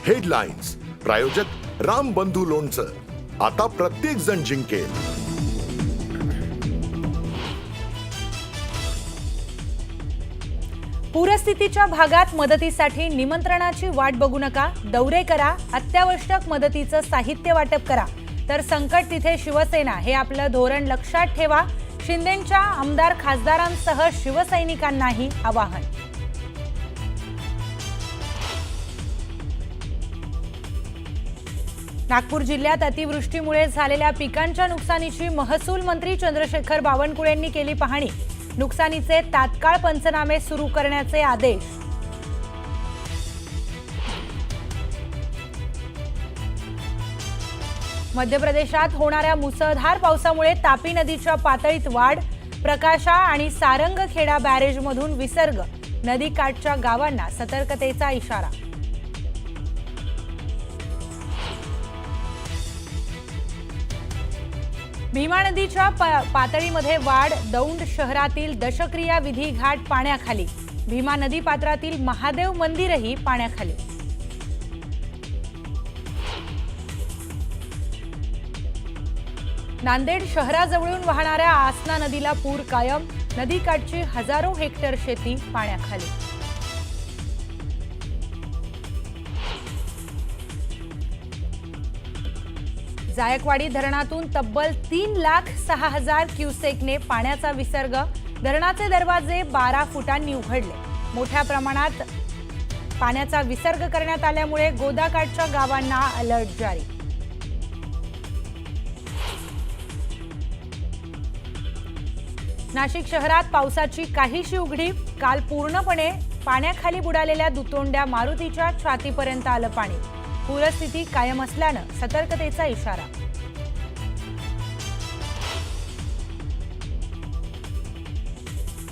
Headlines प्रायोजक राम बंधू लोणचं. आता प्रत्येक जण जिंकेल. पूरस्थितीच्या भागात मदतीसाठी निमंत्रणाची वाट बघू नका. दौरे करा, अत्यावश्यक मदतीचं साहित्य वाटप करा. तर संकट तिथे शिवसेना हे आपलं धोरण लक्षात ठेवा. शिंदेंच्या आमदार खासदारांसह शिवसैनिकांनाही आवाहन. नागपूर जिल्ह्यात अतिवृष्टीमुळे झालेल्या पिकांच्या नुकसानीची महसूल मंत्री चंद्रशेखर बावनकुळेंनी केली पाहणी. नुकसानीचे तात्काळ पंचनामे सुरू करण्याचे आदेश. मध्य प्रदेशात होणाऱ्या मुसळधार पावसामुळे तापी नदीच्या पातळीत वाढ. प्रकाशा आणि सारंगखेडा बॅरेजमधून विसर्ग. नदीकाठच्या गावांना सतर्कतेचा इशारा. भीमा नदीच्या पातळीमध्ये वाढ. दौंड शहरातील दशक्रिया विधी घाट पाण्याखाली. भीमा नदी पात्रातील महादेव मंदिरही पाण्याखाली. नांदेड शहराजवळून वाहणाऱ्या आसना नदीला पूर कायम. नदीकाठची हजारो हेक्टर शेती पाण्याखाली. जायकवाडी धरणातून तब्बल 3,06,000 क्युसेकने पाण्याचा विसर्ग. धरणाचे दरवाजे 12 फुटांनी उघडले. मोठ्या प्रमाणात पाण्याचा विसर्ग करण्यात आल्यामुळे गोदाकाठच्या गावांना अलर्ट जारी. नाशिक शहरात पावसाची काहीशी उघडीप. काल पूर्णपणे पाण्याखाली बुडालेल्या दुतोंड्या मारुतीच्या छातीपर्यंत आलं पाणी. पूरस्थिती कायम असल्यानं सतर्कतेचा इशारा.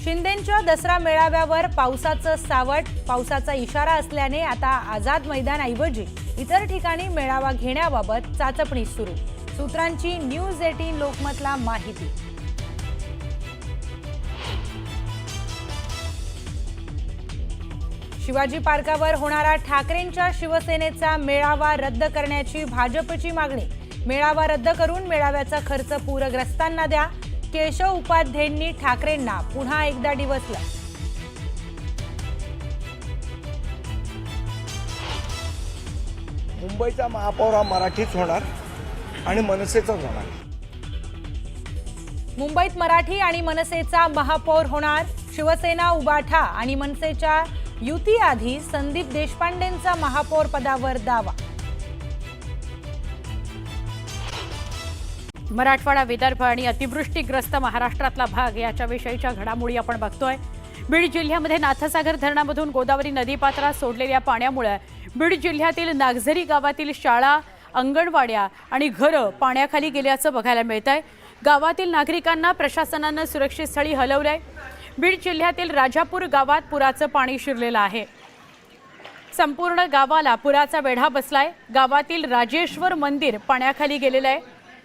शिंदेंच्या दसरा मेळाव्यावर पावसाचं सावट. पावसाचा इशारा असल्याने आता आझाद मैदानाऐवजी इतर ठिकाणी मेळावा घेण्याबाबत चाचपणी सुरू. सूत्रांची न्यूज 18 लोकमतला माहिती. शिवाजी पार्कावर होणारा ठाकरेंच्या शिवसेनेचा मेळावा रद्द करण्याची भाजपची मागणी. मेळावा रद्द करून मेळाव्याचा खर्च पूरग्रस्तांना द्या. केशव उपाध्येंनी ठाकरेंना पुन्हा एकदा डिवचलं. मुंबईचा महापौर हा मराठीच होणार आणि मनसेचाच होणार. मुंबईत मराठी आणि मनसेचा महापौर होणार. शिवसेना, उबाठा आणि मनसेच्या युतीआधी संदीप देशपांडेंचा महापौर पदावर दावा. मराठवाडा, विदर्भ आणि अतिवृष्टीग्रस्त महाराष्ट्रातला भाग याच्याविषयीच्या घडामोडी आपण बघतोय. बीड जिल्ह्यामध्ये नाथसागर धरणामधून गोदावरी नदीपात्रात सोडलेल्या पाण्यामुळे बीड जिल्ह्यातील नागझरी गावातील शाळा, अंगणवाड्या आणि घरं पाण्याखाली गेल्याचं बघायला मिळतंय. गावातील नागरिकांना प्रशासनानं सुरक्षित स्थळी हलवलंय. बीड जिल्ह्यातील राजापूर गावात पुराचं पाणी शिरलेलं आहे. संपूर्ण गावाला पुराचा वेढा बसलाय. गावातील राजेश्वर मंदिर पाण्याखाली गेलेलं आहे.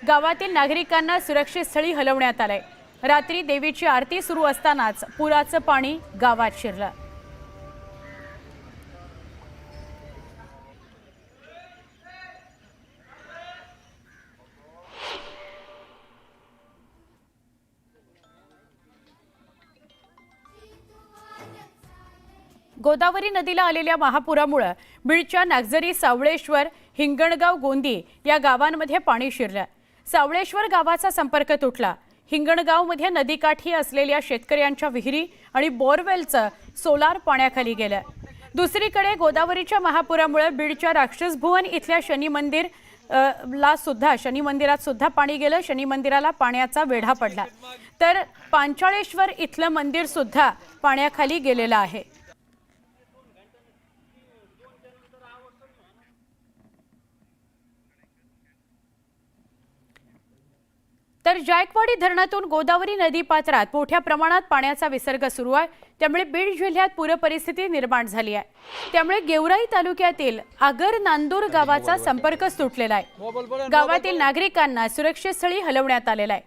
गावातील नागरिकांना सुरक्षित स्थळी हलवण्यात आलंय. रात्री देवीची आरती सुरू असतानाच पुराचं पाणी गावात शिरलं. गोदावरी नदीला आलेल्या महापुरामुळे बीडच्या नागझरी, सावळेश्वर, हिंगणगाव, गोंदी या गावांमध्ये पाणी शिरलं. सावळेश्वर गावाचा संपर्क तुटला. हिंगणगावमध्ये नदीकाठी असलेल्या शेतकऱ्यांच्या विहिरी आणि बोरवेलचं सोलार पाण्याखाली गेलं. दुसरीकडे गोदावरीच्या महापुरामुळे बीडच्या राक्षसभुवन इथल्या शनी मंदिरात सुद्धा पाणी गेलं. शनी मंदिराला पाण्याचा वेढा पडला. तर पांचाळेश्वर इथलं मंदिर सुद्धा पाण्याखाली गेलेलं आहे. तर जायकवाडी धरणातून गोदावरी नदीपात्रात मोठ्या प्रमाणात पाण्याचा विसर्ग सुरू आहे. त्यामुळे बीड जिल्ह्यात पूरपरिस्थिती निर्माण झाली आहे. त्यामुळे गेवराई तालुक्यातील आगर नांदूर गावाचा संपर्क तुटलेला आहे. गावातील नागरिकांना सुरक्षित स्थळी हलवण्यात आलेला आहे.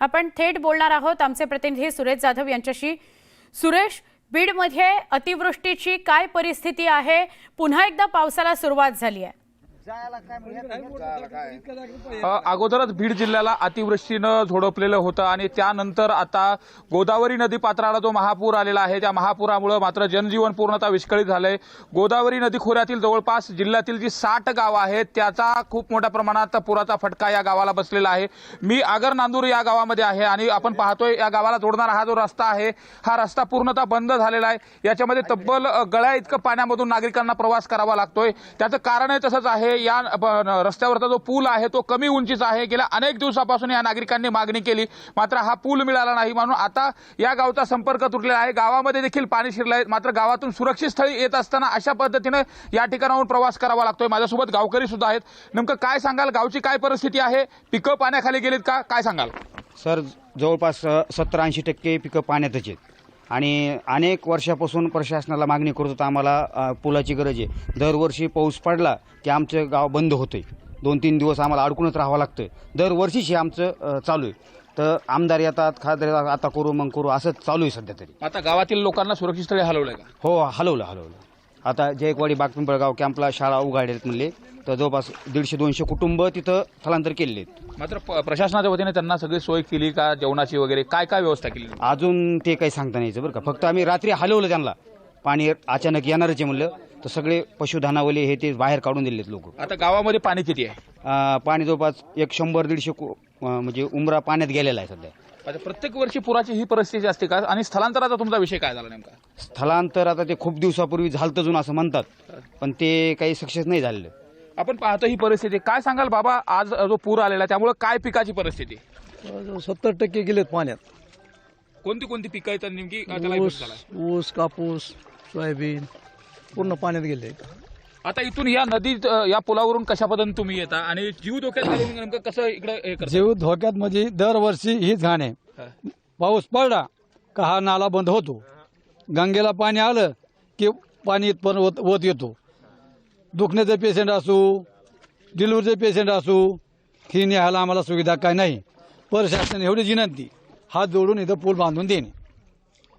आपण थेट बोलणार आहोत आमचे प्रतिनिधी सुरेश जाधव यांच्याशी. सुरेश, बीडमध्ये अतिवृष्टीची काय परिस्थिती आहे? पुन्हा एकदा पावसाला सुरुवात झाली आहे. अगोदरच बीड जिल्ह्याला अतिवृष्टीनं झोडपलेलं होतं आणि त्यानंतर आता गोदावरी नदी पात्राला जो महापूर आलेला आहे त्या महापुरामुळे मात्र जनजीवन पूर्णतः विस्कळीत झालंय. गोदावरी नदी खोऱ्यातील जवळपास जिल्ह्यातील जी 60 गावं आहेत त्याचा खूप मोठ्या प्रमाणात पुराचा फटका या गावाला बसलेला आहे. मी आगर नांदूर या गावामध्ये आहे आणि आपण पाहतोय या गावाला जोडणारा हा जो रस्ता आहे हा रस्ता पूर्णतः बंद झालेला आहे. याच्यामध्ये तब्बल गळ्या इतकं पाण्यामधून नागरिकांना प्रवास करावा लागतोय. त्याचं कारण तसंच आहे, या रस्त्यावरचा जो पूल आहे तो कमी उंचीचा आहे. गेल्या अनेक दिवसापासून या नागरिकांनी मागणी केली मात्र हा पूल मिळाला नाही म्हणून आता या गावचा संपर्क तुटलेला आहे. गावामध्ये देखील पाणी शिरलंय मात्र गावातून सुरक्षित स्थळी येत असताना अशा पद्धतीने या ठिकाणाहून प्रवास करावा लागतोय. माझ्यासोबत गावकरी सुद्धा आहेत. नेमकं काय सांगाल, गावची काय परिस्थिती आहे? पिकं पाण्याखाली गेलीत का? काय सांगाल? सर, जवळपास 70-80% पिकं पाण्यातच आहेत आणि अनेक वर्षापासून प्रशासनाला मागणी करत होतो आम्हाला पुलाची गरज आहे. दरवर्षी पाऊस पडला की आमचं गाव बंद होतंय. 2-3 दिवस आम्हाला अडकूनच राहावं लागतं. दरवर्षीच हे आमचं चालू आहे. तर आमदार येतात, खासदार आता करू मग करू असं चालू आहे सध्या तरी. आता गावातील लोकांना सुरक्षित स्थळी हलवलंय का? हो, हलवलं. आता जयकवाडी बागपिंपळगाव कॅम्पला शाळा उघडल्यात म्हणले तर जवळपास 150-200 कुटुंब तिथं स्थलांतर केलेले आहेत. मात्र प्रशासनाच्या वतीने त्यांना सगळी सोय केली का? जेवणाची वगैरे काय काय व्यवस्था केली? अजून ते काही सांगता नाही बरं का. फक्त आम्ही रात्री हलवलं त्यांना. पाणी अचानक येणारच आहे म्हणलं तर सगळे पशुधनावले हे ते बाहेर काढून दिलेत लोक. आता गावामध्ये पाणी किती आहे? पाणी जवळपास 100-150 म्हणजे उमरा पाण्यात गेलेला आहे सध्या. आता प्रत्येक वर्षी पुराची ही परिस्थिती असते का? आणि स्थलांतराचा तुमचा विषय काय झाला नेमका? स्थलांतर आता ते खूप दिवसापूर्वी झालं जून असं म्हणतात पण ते काही सक्सेस नाही झालेलं. आपण पाहतो ही परिस्थिती. काय सांगाल बाबा, आज जो पूर आलेला त्यामुळे काय पिकाची परिस्थिती? 70% गेलेत पाण्यात. कोणती कोणती पिकं आहेत नेमकी त्याला effect झालाय? ऊस, कापूस, सोयाबीन पूर्ण पाण्यात गेले. आता इथून या नदीत या पुलावरून कशा पद्धतीने तुम्ही येता आणि जीव धोक्यात घालून नेमकं कसं इकडे हे करता? जीव धोक्यात म्हणजे दरवर्षी हीच घाण आहे. पाऊस पडला का हा नाला बंद होतो. गंगेला पाणी आलं की पाणी इथपर्यंत होत येतो. दुखण्याचे पेशंट असू, डिलिव्हरीचे पेशंट असू, ही न्यायला आम्हाला सुविधा काय नाही. प्रशासन एवढी विनंती हात जोडून इथं पूल बांधून देणे.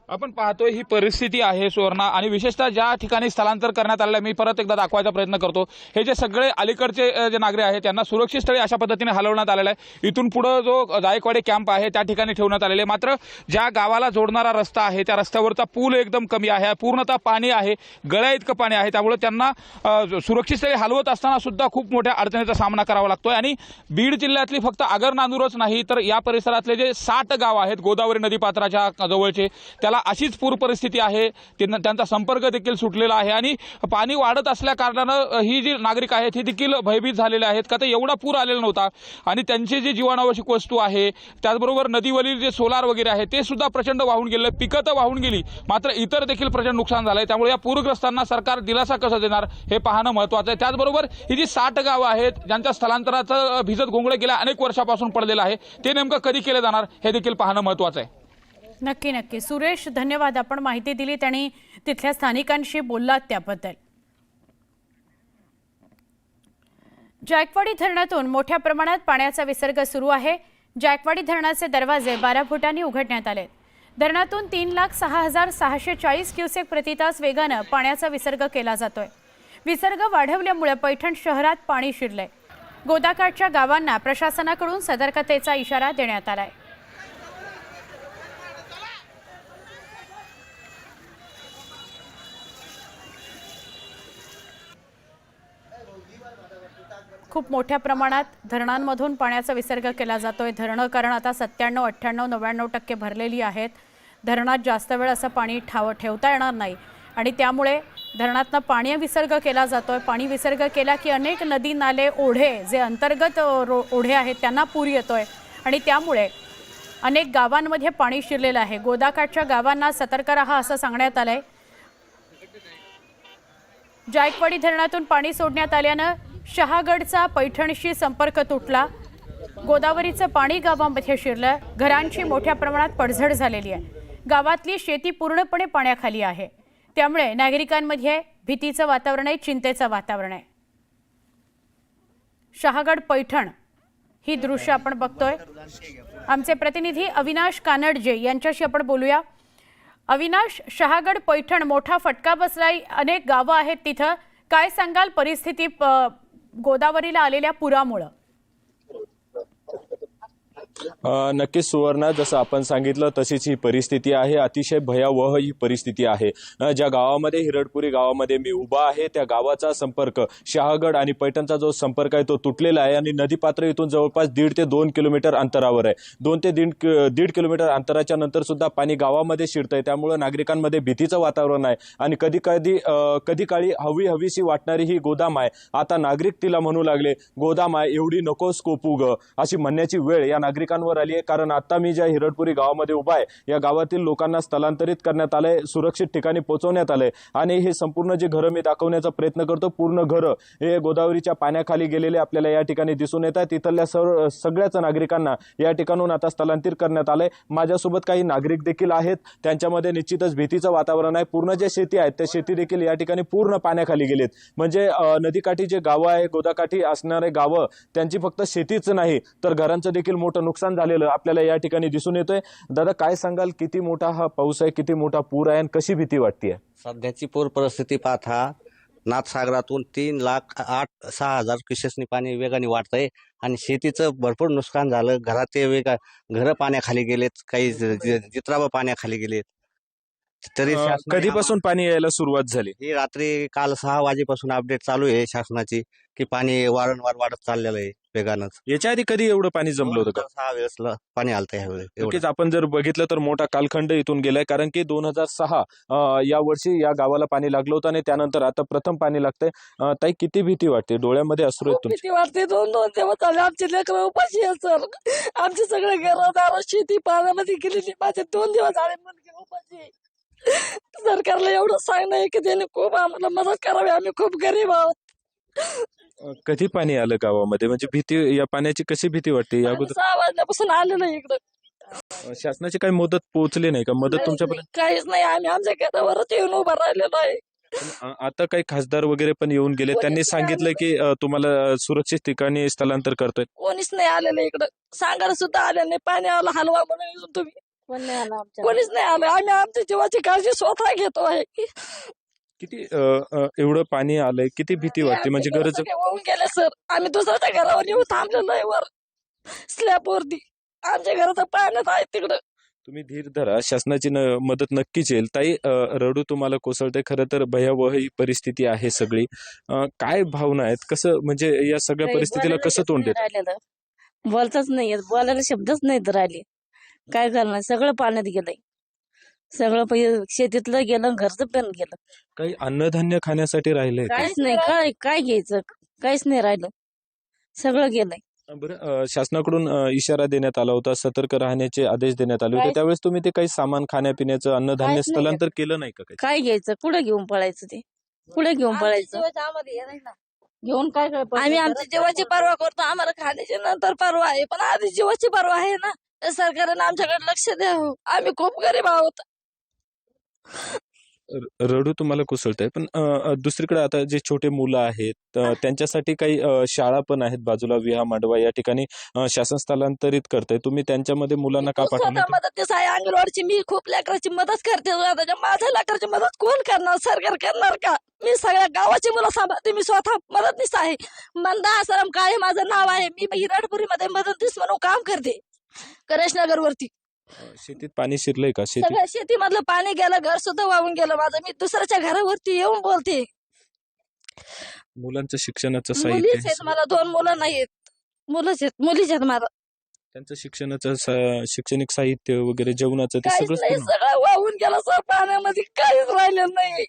आपण पाहतोय ही परिस्थिती आहे सुवर्णा आणि विशेषतः ज्या ठिकाणी स्थलांतर करण्यात आलेलं आहे, मी परत एकदा दाखवायचा प्रयत्न करतो. हे जे सगळे अलीकडचे जे नागरिक आहेत त्यांना सुरक्षित स्थळी अशा पद्धतीने हलवण्यात आलेलं आहे. इथून पुढे जो जायकवाडी कॅम्प आहे त्या ठिकाणी ठेवण्यात आलेले. मात्र ज्या गावाला जोडणारा रस्ता आहे त्या रस्त्यावरचा पूल एकदम कमी आहे. पूर्णतः पाणी आहे, गळ्या इतकं पाणी आहे. त्यामुळे त्यांना सुरक्षित स्थळी हलवत असताना सुद्धा खूप मोठ्या अडचणीचा सामना करावा लागतोय. आणि बीड जिल्ह्यातली फक्त आगर नांदूरच नाही तर या परिसरातले जे 60 गाव आहेत गोदावरी नदी पात्राच्या जवळचे त्याला अशीच पूर परिस्थिती आहे. त्यांचा संपर्क देखील सुटलेला आहे आणि पाणी वाढत असल्या कारणानं ही जी नागरिक आहेत हे देखील भयभीत झालेले आहेत का तर एवढा पूर आलेला नव्हता आणि त्यांची जी जीवनावश्यक वस्तू आहे त्याचबरोबर नदीवरील जे सोलार वगैरे आहे ते सुद्धा प्रचंड वाहून गेले. पिकं तर वाहून गेली मात्र इतर देखील प्रचंड नुकसान झालंय. त्यामुळे या पूरग्रस्तांना सरकार दिलासा कसा देणार हे पाहणं महत्त्वाचं आहे. त्याचबरोबर ही जी 60 गावं आहेत ज्यांच्या स्थलांतराचं भिजत घोंगडं गेल्या अनेक वर्षापासून पडलेलं आहे ते नेमकं कधी केलं जाणार हे देखील पाहणं महत्त्वाचं आहे. नक्की सुरेश, धन्यवाद. आपण माहिती दिलीत आणि तिथल्या स्थानिकांशी बोललात त्याबद्दल. जायकवाडी धरणातून मोठ्या प्रमाणात पाण्याचा विसर्ग सुरू आहे. जायकवाडी धरणाचे दरवाजे 12 फुटांनी उघडण्यात आले. धरणातून 3,06,640 क्युसेक प्रतितास वेगानं पाण्याचा विसर्ग केला जातोय. विसर्ग वाढवल्यामुळे पैठण शहरात पाणी शिरलंय. गोदाकाठच्या गावांना प्रशासनाकडून सतर्कतेचा इशारा देण्यात आलाय. खूप मोठ्या प्रमाणात धरणांमधून पाण्याचा विसर्ग केला जातोय. धरणं कारण आता 97, 98, 99% भरलेली आहेत. धरणात जास्त वेळ असं पाणी ठेवता येणार नाही आणि त्यामुळे धरणातनं पाणी विसर्ग केला जातोय. पाणी विसर्ग केला की अनेक नदी नाले ओढे जे अंतर्गत ओढे आहेत त्यांना पूर येतोय आणि त्यामुळे अनेक गावांमध्ये पाणी शिरलेलं आहे. गोदाकाठच्या गावांना सतर्क राहा असं सांगण्यात आलंय. जायकवाडी धरणातून पाणी सोडण्यात आल्यानं शहागडचा पैठणशी संपर्क तुटला. गोदावरीचं पाणी गावांमध्ये शिरलं. घरांची मोठ्या प्रमाणात पडझड झालेली आहे. गावातली शेती पूर्णपणे पाण्याखाली आहे. त्यामुळे नागरिकांमध्ये भीतीचं वातावरण आहे, चिंतेचं वातावरण आहे. शहागड पैठण ही दृश्य आपण बघतोय. आमचे प्रतिनिधी अविनाश कानडजे यांच्याशी आपण बोलूया. अविनाश, शहागड पैठण मोठा फटका बसलाय, अनेक गावं आहेत तिथं. काय सांगाल परिस्थिती गोदावरीला आलेल्या पुरामुळं? नक्कीच सुवर्णा, जसं आपण सांगितलं तशीच ही परिस्थिती आहे. अतिशय भयावह ही परिस्थिती आहे. ज्या गावामध्ये हिरडपुरी गावामध्ये मी उभा आहे त्या गावाचा संपर्क शहागड आणि पैठणचा जो संपर्क आहे तो तुटलेला आहे आणि नदीपात्र इथून जवळपास 1.5 ते 2 किलोमीटर अंतरावर आहे. 2 ते 1.5 किलोमीटर अंतराच्या नंतर सुद्धा पाणी गावामध्ये शिरतंय. त्यामुळे नागरिकांमध्ये भीतीचं वातावरण आहे आणि कधी काळी हवीशी वाटणारी ही गोदाम आहे. आता नागरिक तिला म्हणू लागले, गोदाम आहे एवढी नकोस कोपू ग, अशी म्हणण्याची वेळ या नागरिकांवर आली आहे. कारण आता मी ज्या हिरडपुरी गावामध्ये उभा आहे या गावातील लोकांना स्थलांतरित करण्यात आलंय, सुरक्षित ठिकाणी पोहोचवण्यात आलंय आणि हे संपूर्ण जे घरं मी दाखवण्याचा प्रयत्न करतो, पूर्ण घरं हे गोदावरीच्या पाण्याखाली गेलेले आपल्याला या ठिकाणी दिसून येतात. तिथल्या सगळ्याच नागरिकांना या ठिकाणून आता स्थलांतरित करण्यात आलंय. माझ्यासोबत काही नागरिक देखील आहेत, त्यांच्यामध्ये निश्चितच भीतीचं वातावरण आहे. पूर्ण जे शेती आहेत त्या शेती देखील या ठिकाणी पूर्ण पाण्याखाली गेलेत. म्हणजे नदीकाठी जे गावं आहे, गोदाकाठी असणारे गावं, त्यांची फक्त शेतीच नाही तर घरांचं देखील मोठं नुकसान झालेलं आपल्याला या ठिकाणी दिसून येतोय. दादा, काय सांगाल, किती मोठा हा पाऊस आहे, किती मोठा पूर आहे आणि कशी भीती वाटते? सध्याची पूर परिस्थिती पाहता नाथसागरातून 3,06,000 क्युसेसनी पाणी वेगाने वाढतंय आणि शेतीचं भरपूर नुकसान झालं. घरं पाण्याखाली गेलेत, काही जित्राबा पाण्याखाली गेलेत. तरी कधीपासून पाणी यायला सुरुवात झाली? ही रात्री काल 6 वाजेपासून अपडेट चालू आहे शासनाची की पाणी वारंवार वाढत चाललेलं आहे वेगानंच. याच्या आधी कधी एवढं पाणी जमलं होतं का? 6 वेळेस पाणी आलतं ह्यावेळी. नक्कीच आपण जर बघितलं तर मोठा कालखंड इथून गेलाय. कारण की 2006 या वर्षी या गावाला पाणी लागलं होतं आणि त्यानंतर आता प्रथम पाणी लागतंय. ताई, किती भीती वाटते? डोळ्यामध्ये अश्रू आहेत तुमच्या. भीती वाटते. 2-2 दिवस झाले आमचे लेकरं उपाशी आहेत सर. आमचे सगळे घरदार शेती पाण्यामध्ये गेलेली. माझे 2 दिवस झाले मुलगी उपाशी आहे. सरकारला एवढं सांगणं आहे की त्याने खूप आम्हाला मदत करावी, आम्ही खूप गरीब आहोत. कधी पाणी आलं गावामध्ये? म्हणजे भीती, या पाण्याची कशी भीती वाटते? या अगोदर 6 वाजल्यापासून आलेलं आहे इकडं. शासनाची काही मदत पोहोचली नाही का? मदत तुमच्यापर्यंत काहीच नाही. आम्ही आमच्या घरावरच येऊन उभा राहिलेलो आहे. आता काही खासदार वगैरे पण येऊन गेले, त्यांनी सांगितलं की तुम्हाला सुरक्षित ठिकाणी स्थलांतर करतोय. कोणीच नाही आलेलं इकडं. सांगायला सुद्धा आले नाही. पाण्याला हलवा म्हणून येऊन तुम्ही. कोणीच नाही आलं. आम्ही आमच्या जीवाची काळजी स्वतः घेतो आहे. किती एवढं पाणी आलंय, किती भीती वाटते? म्हणजे गरज होऊन गेले सर. आम्ही दुसऱ्याच्या घरावर येऊन थांबलेलो आहे वर स्लॅबवरती. आमच्या घराचं पाण्यात आहे तिकडं. तुम्ही धीर धरा, शासनाची मदत नक्कीच येईल. ताई, रडू तुम्हाला कोसळते. खरं तर भयावह ही परिस्थिती आहे सगळी. काय भावना आहेत? कसं, म्हणजे या सगळ्या परिस्थितीला कसं तोंड देत? बोलताच नाही, बोलायला शब्दच नाहीत राहिले. काय करणार? सगळं पाण्यात गेलंय. सगळं शेतीतलं गेलं, घरचं पण गेलं. काही अन्नधान्य खाण्यासाठी राहिलंय? काहीच नाही. काय घ्यायचं? काहीच नाही राहिलं. सगळं गेलंय. बरं, शासनाकडून इशारा देण्यात आला होता, सतर्क राहण्याचे आदेश देण्यात आले होते. त्यावेळेस तुम्ही ते काही सामान, खाण्यापिण्याचं, अन्नधान्य स्थलांतर केलं नाही का? काय घ्यायचं? कुठे घेऊन पळायचं? ते कुठे घेऊन पळायचं? घेऊन काय आम्ही आमच्या जीवाची पर्वा करतो. आम्हाला खाण्याची नंतर पर्वा आहे, पण आधी जीवाची पर्वा आहे ना. सरकारने आमच्याकडे लक्ष द्यावं. आम्ही खूप गरीब आहोत. रडू तुम्हाला कोसळतंय, पण दुसरीकडे आता जे छोटे मुलं आहेत त्यांच्यासाठी काही शाळा पण आहेत बाजूला, विहा मांडवा या ठिकाणी शासन स्थलांतरित करतंय. तुम्ही त्यांच्यामध्ये मुलांना का पाठवणार? मदत आहे अंगणवाडीची. मी खूप लेकराची मदत करते. माझ्या लेकराची मदत कोण करणार? सरकार करणार का? मी सगळ्या गावाची मुलं सांभाळते. मी स्वतः मदतनीस आहे. मंदा आसाराम काय माझं नाव आहे. मी हिरडपुरी मध्ये मदतनीस म्हणून काम करते, करेशनगर वरती. शेतीत पाणी शिरलंय का? सगळ्या शेतीमधलं पाणी गेलं, घर सुद्धा वाहून गेलं माझं. मी दुसऱ्याच्या घरावरती येऊन बोलते. मुलांचं शिक्षणाचं मुलीच साहित्य, आहेत मला. 2 मुलं नाहीत, मुलीच आहेत मला. त्यांचं शिक्षणाचं शैक्षणिक साहित्य वगैरे, जेवणाचं, ते काहीच नाही. सगळं सगळं वाहून गेलं सर. पाण्यामध्ये काहीच राहिलं नाही.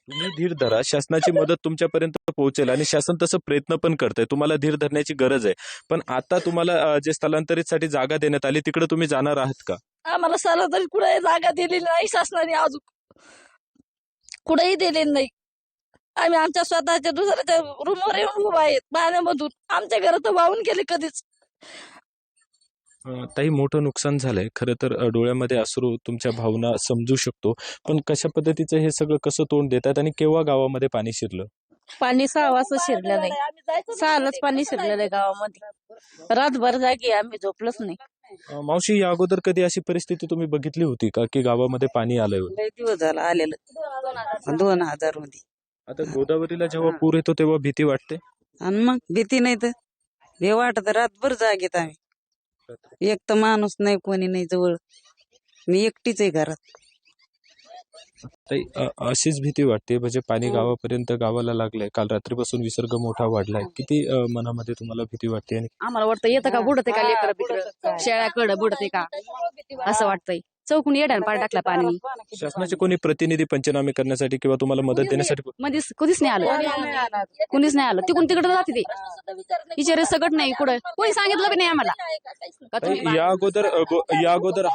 तुम्ही धीर धरा, शासनाची मदत तुमच्यापर्यंत पोहोचेल आणि शासन तसं प्रयत्न पण करतंय. तुम्हाला धीर धरण्याची गरज आहे. पण आता तुम्हाला जे स्थलांतरितसाठी जागा देण्यात आली तिकडे तुम्ही जाणार आहात का? आम्हाला स्थलांतरित कुठेही जागा दिलेली नाही शासनाने. अजून कुठेही दिलेली नाही. आम्ही आमच्या स्वतःच्या दुसऱ्याच्या रूमवर येऊन उभा आहेत पाण्यामधून. आमच्या घरात वाहून गेले कधीच. ताई, मोठं नुकसान झालंय. खरं तर डोळ्यामध्ये अश्रू, तुमच्या भावना समजू शकतो. पण कशा पद्धतीचं हे सगळं कसं तोंड देतात आणि केव्हा गावामध्ये पाणी शिरलं? पाणी 6 वाजता शिरलेलं आहे. 6लाच पाणी शिरलेलं आहे गावामध्ये. रातभर जागी आम्ही झोपलोच नाही. मावशी, या अगोदर कधी अशी परिस्थिती तुम्ही बघितली होती का की गावामध्ये पाणी आलंय वगैरे? लय दिवस झाला आलेलं 2000 मध्ये. आता गोदावरीला जेव्हा पूर येतो तेव्हा भीती वाटते. आणि मग भीती नाही तर हे वाटत रातभर जागेत आम्ही. एक तर माणूस नाही, कोणी नाही जवळ, मी एकटीच आहे घरात. ताई, अशीच भीती वाटते म्हणजे पाणी गावापर्यंत गावाला लागलंय. काल रात्रीपासून विसर्ग मोठा वाढलाय. किती मनामध्ये तुम्हाला भीती वाटते? आणि आम्हाला वाटतं येतं का बुडते का लेकर बिकर शेळ्याकडं बुडते का असं वाटतंय. चौकून येड्यान पार टाकला पाणी. शासनाचे कोणी प्रतिनिधी पंचनामे करण्यासाठी किंवा तुम्हाला मदत देण्यासाठी? मध्ये कधीच नाही आलं, कुणीच नाही आलं. तिकडून तिकडे जाते ते विचारे सगट नाही कुठं कोणी सांगितलं बी नाही आम्हाला. का तुम्ही ताई, या अगोदर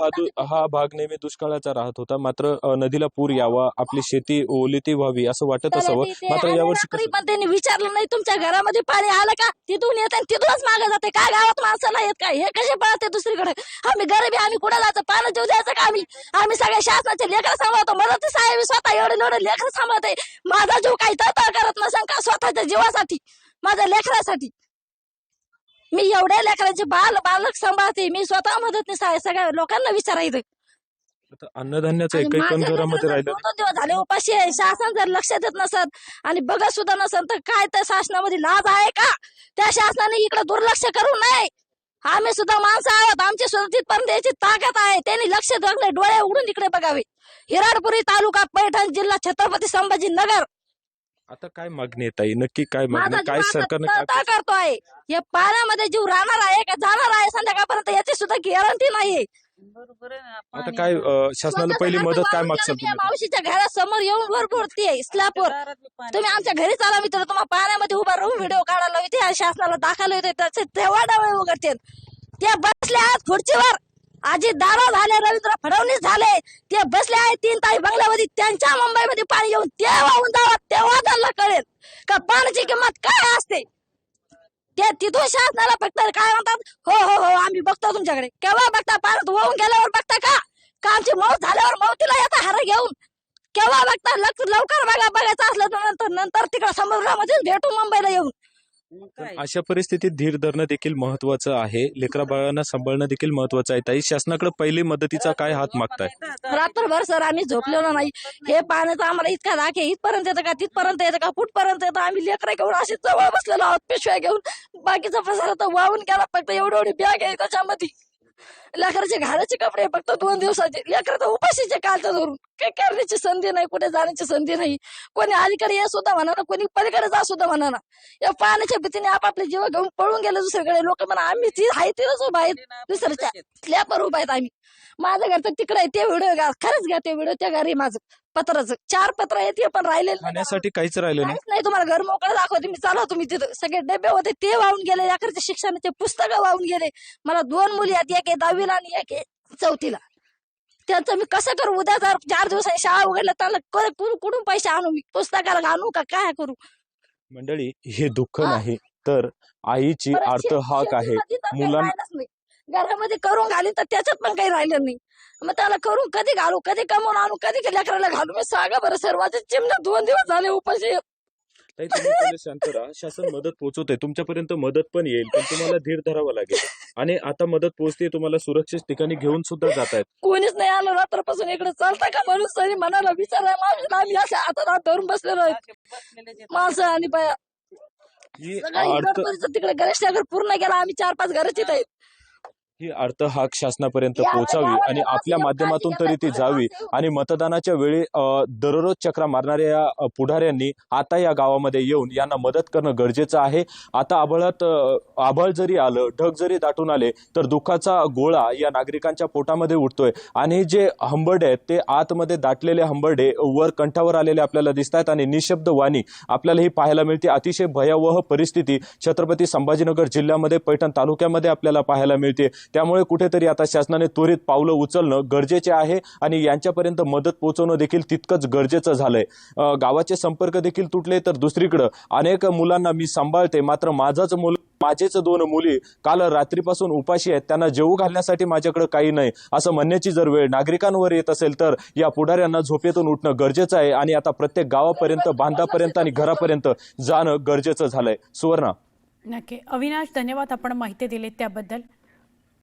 हा भाग नेहमी दुष्काळाचा राहत होता. मात्र नदीला पूर यावा, आपली शेती ओलिती व्हावी असं वाटत असावं. मात्र यावर्षी तरी पण त्यांनी विचारलं नाही तुमच्या घरामध्ये पाणी आलं का, तिथून येते आणि तिथूनच मागे जाते. काय गावात माणसं नाही येत काय, हे कसे पळते दुसरीकडे. आम्ही गरीब आम्ही कुठे जायचं, पाणी जीव द्यायचं का आम्ही सगळ्या शासनाचे लेकर सांभाळतो. मदत साहेब स्वतः एवढे लेकर सांभाळते. माझा जीव काही तळतळ करत नसेल का स्वतःच्या जीवासाठी, माझ्या लेकरासाठी. मी एवढ्या लेकरांचे बालक सांभाळते. मी स्वतः मदतनीस आहे. सगळ्या लोकांना विचारायचं. आता अन्नधान्याचं एकही कण घरामध्ये राहिलं नाही. 2 दिवस झाले उपाशी आहे. शासन जर लक्ष देत नसत आणि बघत सुद्धा नसत तर काय त्या शासनामध्ये लाज आहे का? त्या शासनाने इकडे दुर्लक्ष करू नये. आम्ही सुद्धा माणसं आहोत, आमची सुद्धा तिथपर्यंत याची ताकद आहे. त्यांनी लक्ष दिले, डोळे उघडून इकडे बघावे. हिराडपुरी तालुका, पैठण जिल्हा, छत्रपती संभाजीनगर. आता काय मागणी आहे ताई, नक्की काय मागणी, काय सरकारने काय काय करतोय? या पाण्यामध्ये जीव राहणार आहे का जाणार आहे संध्याकाळपर्यंत याची सुद्धा गॅरंटी नाहीये. आता काय शासनाला पहिली मदत काय मागसाल तुम्ही? मावशीच्या घरासमोर येऊन वर बोलतीये इस्लापूर. तुम्ही आमच्या घरी चाला, मी तर तुम्हाला पाण्यामध्ये उभा राहून व्हिडिओ काढायला होते, शासनाला दाखल होते. त्याचे तेव्हा डोळे उघडते. ते बसले आहेत खुर्चीवर. अजित दादा झाले, रवींद्र फडणवीस झाले, ते बसले आहेत 3 ताई बंगल्यामध्ये. त्यांच्या मुंबईमध्ये पाणी येऊन ते वाहून जावं, तेव्हा त्यांना कळेल का पाण्याची किंमत काय असते. ते तिथून शासनाला फक्त काय म्हणतात, हो हो हो आम्ही बघतो तुमच्याकडे. केव्हा बघता? पाण्यात वाहून गेल्यावर बघता का आमची मौत झाल्यावर मौतीला येता हार घेऊन? केव्हा बघता? लवकर बघायचं असलं तर नंतर तिकडे समुद्रामध्ये भेटू मुंबईला येऊन. अशा परिस्थितीत धीर धरणं देखील महत्वाचं आहे. लेकरा बाळांना सांभाळणं देखील महत्वाचं आहे. ताई, शासनाकडे पहिली मदतीचा काय हात मागताय? रात्रभर सर आम्ही झोपलेलो नाही. हे पाण्याचं आम्हाला इतका दाख आहे. इथपर्यंत येतं का, तिथपर्यंत येतं का, कुठपर्यंत येतं. आम्ही लेकरं घेऊन असे जवळ बसलेलो आहोत पिशव्या घेऊन. बाकीचा पसारा तर वाहून गेला. फक्त एवढी बॅग आहे त्याच्यामध्ये. लेकराचे घालायचे कपडे फक्त 2 दिवसाचे. लेकर तर उपाशीचे कालचं धरून काही करण्याची संधी नाही, कुठे जाण्याची संधी नाही. कोणी अलीकडे ये सुद्धा म्हणा ना, कोणी पलीकडे जा सुद्धा म्हणा ना. या पाण्याच्या भीतीने आपापले जीव घेऊन पळून गेले दुसरीकडे. लोक म्हणा आम्ही ती आहे तिथंच उभा आहेत, दुसऱ्याच्या स्लॅपवर उभा आहेत आम्ही. माझं घर तर तिकडे आहे. ते व्हिडिओ घ्या, खरंच घ्या ते व्हिडिओ. त्या घरी माझं पत्राचं 4 पत्र आहे, ते पण राहिले खाण्यासाठी काहीच राहिलं नाही. नाही. तुम्हाला घर मोकळं दाखवते मी, चला तुम्ही. तिथं सगळे डबे होते ते वाहून गेले. लेकरचे शिक्षणाचे पुस्तकं वाहून गेले. मला 2 मुली आहेत, एक आहे 10वीला आणि एक आहे 4थीला. त्यांचं मी कसं करू? उद्या जर 4 दिवसांनी शाळा उघडल्या त्यांना कुठून पैसे आणू? मी पुस्तकाला आणू का काय करू? मंडळी, हे दुःख नाही तर आईची आर्त हाक आहे. मुलांना घरामध्ये करून घाली तर त्याच्यात पण काही राहिलं नाही. मग त्याला करून कधी घालू, कधी कमवून आणू, कधी लेकराला घालू? मी सांगा बरं सर, माझे चिमण्या 2 दिवस झाले उपाशी. ताई, तुम्ही पहिले शांत राहा. शासन मदत पोहोचवते, तुमच्यापर्यंत मदत पण येईल, पण तुम्हाला धीर धरावा लागेल. आणि आता मदत पोहोचते, तुम्हाला सुरक्षित ठिकाणी घेऊन सुद्धा जातायत. कोणीच नाही आलं रात्रपासून इकडे. चालता का म्हणून तरी मनाला विचाराय माणूस. आम्ही अशा आता धरून बसलेलो आहेत माणसं आणि बाया. तिकडे गणेश नगर पूर्ण गेला. आम्ही 4-5 घरच येत आहेत. ही अर्थ हाक शासनापर्यंत पोहोचावी आणि आपल्या माध्यमातून तरी ती जावी. आणि मतदानाच्या वेळी दररोज चक्रा मारणाऱ्या या पुढाऱ्यांनी आता या गावामध्ये येऊन यांना मदत करणं गरजेचं आहे. आता आभाळ जरी आलं, ढग जरी दाटून आले तर दुःखाचा गोळा या नागरिकांच्या पोटामध्ये उठतोय. आणि जे हंबरडे आहेत ते आतमध्ये दाटलेले हंबरडे वर कंठावर आलेले आपल्याला दिसत आहेत. आणि निशब्द वाणी आपल्याला ही पाहायला मिळते. अतिशय भयावह परिस्थिती छत्रपती संभाजीनगर जिल्ह्यामध्ये पैठण तालुक्यामध्ये आपल्याला पाहायला मिळते. त्यामुळे कुठेतरी आता शासनाने त्वरित पावलं उचलणं गरजेचे आहे आणि यांच्यापर्यंत मदत पोहोचवणं देखील तितकंच गरजेचं झालंय. गावाचे संपर्क देखील तुटले तर दुसरीकडे अनेक मुलांना मी सांभाळते, मात्र माझेच 2 मुली काल रात्रीपासून उपाशी आहेत, त्यांना जेवू घालण्यासाठी माझ्याकडे काही नाही असं म्हणण्याची जर वेळ नागरिकांवर येत असेल तर या पुढाऱ्यांना झोपेतून उठणं गरजेचं आहे आणि आता प्रत्येक गावापर्यंत, बांधापर्यंत आणि घरापर्यंत जाणं गरजेचं झालंय. सुवर्णा. नक्की अविनाश, धन्यवाद आपण माहिती दिलीत त्याबद्दल.